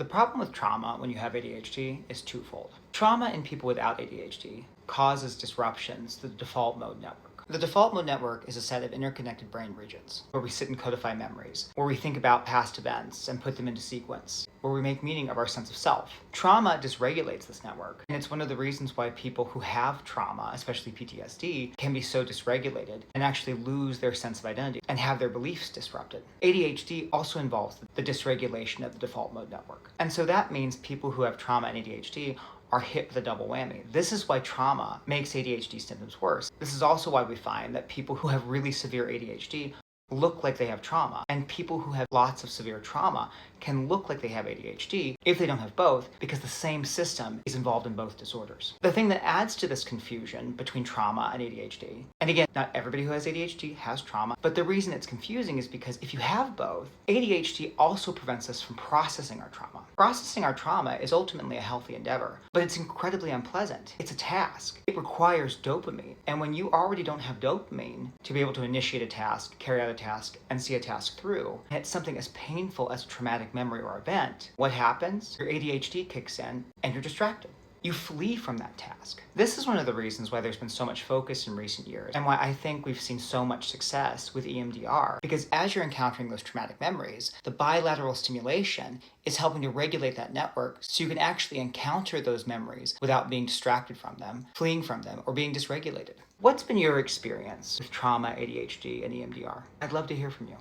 The problem with trauma when you have ADHD is twofold. Trauma in people without ADHD causes disruptions to the default mode network. The default mode network is a set of interconnected brain regions where we sit and codify memories, where we think about past events and put them into sequence, where we make meaning of our sense of self. Trauma dysregulates this network, and it's one of the reasons why people who have trauma, especially PTSD, can be so dysregulated and actually lose their sense of identity and have their beliefs disrupted. ADHD also involves the dysregulation of the default mode network. And so that means people who have trauma and ADHD are hit with a double whammy. This is why trauma makes ADHD symptoms worse. This is also why we find that people who have really severe ADHD look like they have trauma, and people who have lots of severe trauma can look like they have ADHD if they don't have both, because the same system is involved in both disorders. The thing that adds to this confusion between trauma and ADHD, and again, not everybody who has ADHD has trauma, but the reason it's confusing is because if you have both, ADHD also prevents us from processing our trauma. Processing our trauma is ultimately a healthy endeavor, but it's incredibly unpleasant. It's a task. It requires dopamine, and when you already don't have dopamine to be able to initiate a task, carry out a task, and see a task through, and it's something as painful as a traumatic memory or event, what happens? Your ADHD kicks in and you're distracted. You flee from that task. This is one of the reasons why there's been so much focus in recent years and why I think we've seen so much success with EMDR, because as you're encountering those traumatic memories, the bilateral stimulation is helping to regulate that network so you can actually encounter those memories without being distracted from them, fleeing from them, or being dysregulated. What's been your experience with trauma, ADHD, and EMDR? I'd love to hear from you.